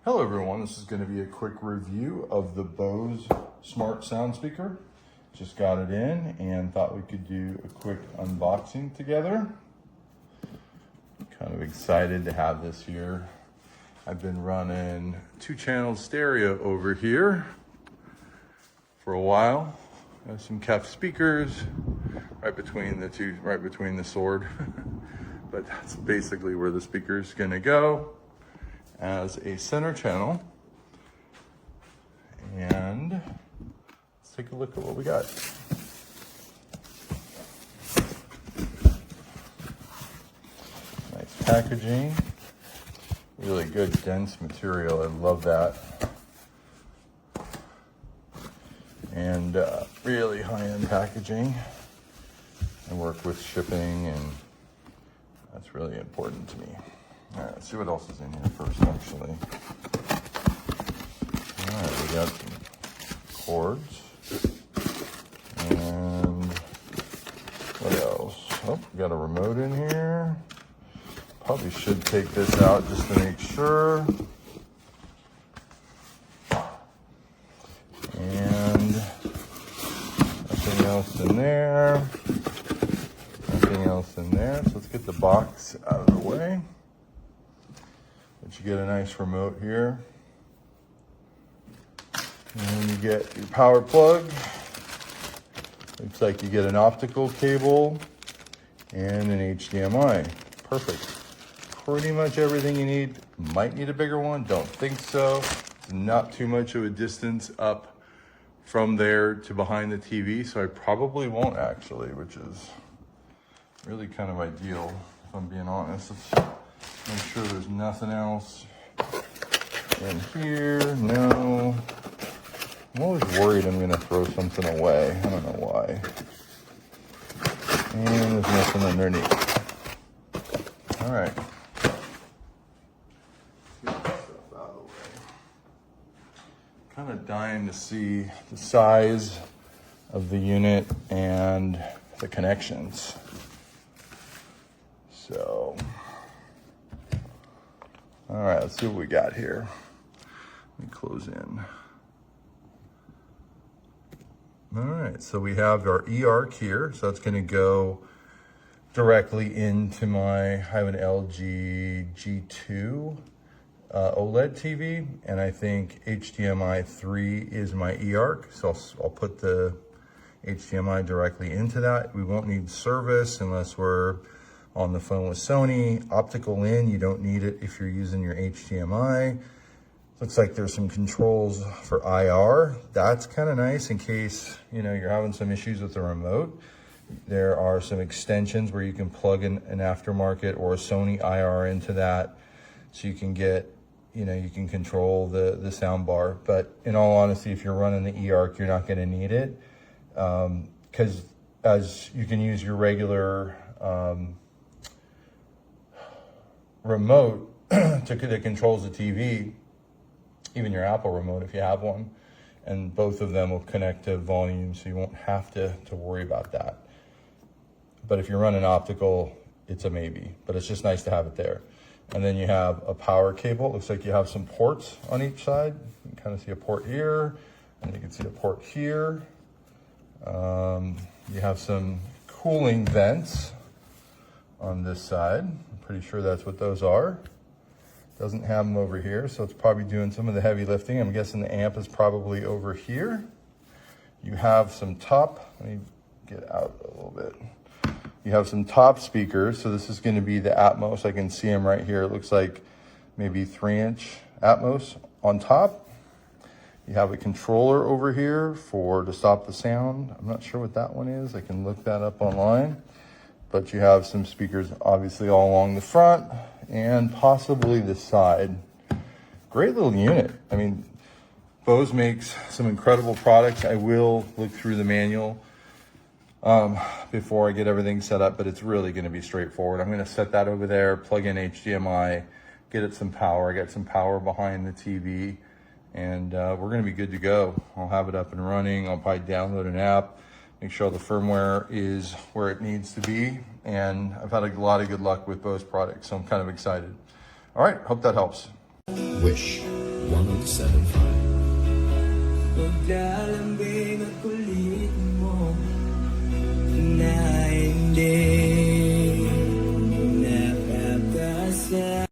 Hello everyone, this is going to be a quick review of the Bose smart sound speaker. Just got it in and thought we could do a quick unboxing together. Kind of excited to have this here. I've been running 2-channel stereo over here for a while. Got some Kef speakers right between the sword. But that's basically where the speaker is going to go as a center channel. And let's take a look at what we got. Nice packaging, really good dense material. I love that. And really high-end packaging. I work with shipping, and that's really important to me. All right, let's see what else is in here first, actually. All right, we got some cords. And what else? Oh, we got a remote in here. Probably should take this out just to make sure. And nothing else in there. Nothing else in there. So let's get the box out of the way. But you get a nice remote here. And you get your power plug. Looks like you get an optical cable and an HDMI. Perfect. Pretty much everything you need. Might need a bigger one, don't think so. It's not too much of a distance up from there to behind the TV, so I probably won't actually, which is really kind of ideal, if I'm being honest. Let's make sure there's nothing else in here. No. I'm always worried I'm going to throw something away. I don't know why. And there's nothing underneath. All right. Get this stuff out of the way. Kind of dying to see the size of the unit and the connections. So, all right, let's see what we got here. Let me close in. All right, so we have our eARC here. So that's gonna go directly into I have an LG G2 OLED TV, and I think HDMI 3 is my eARC. So I'll put the HDMI directly into that. We won't need service unless we're on the phone with Sony. Optical in, you don't need it if you're using your HDMI. Looks like there's some controls for IR. That's kind of nice in case, you're having some issues with the remote. There are some extensions where you can plug in an aftermarket or a Sony IR into that, so you can get, you can control the sound bar. But in all honesty, if you're running the eARC, you're not going to need it, because as you can use your regular remote that controls the TV, even your Apple remote if you have one, and both of them will connect to volume, so you won't have to worry about that. But if you're running optical, it's a maybe, but it's just nice to have it there. And then you have a power cable. It looks like you have some ports on each side. You can kind of see a port here, and you can see a port here. You have some cooling vents on this side. I'm pretty sure that's what those are. Doesn't have them over here, so it's probably doing some of the heavy lifting. I'm guessing the amp is probably over here. You have some top, let me get out a little bit. You have some top speakers, so this is going to be the Atmos. I can see them right here. It looks like maybe 3-inch Atmos on top. You have a controller over here to stop the sound. I'm not sure what that one is. I can look that up online. But you have some speakers obviously all along the front and possibly the side. Great little unit. I mean, Bose makes some incredible products. I will look through the manual before I get everything set up, but it's really going to be straightforward. I'm going to set that over there, plug in HDMI, get it some power. I got some power behind the TV, and we're going to be good to go. I'll have it up and running. I'll probably download an app, make sure the firmware is where it needs to be. And I've had a lot of good luck with Bose products, so I'm kind of excited. All right, hope that helps. Wish 107.5. Paglalambing at kulit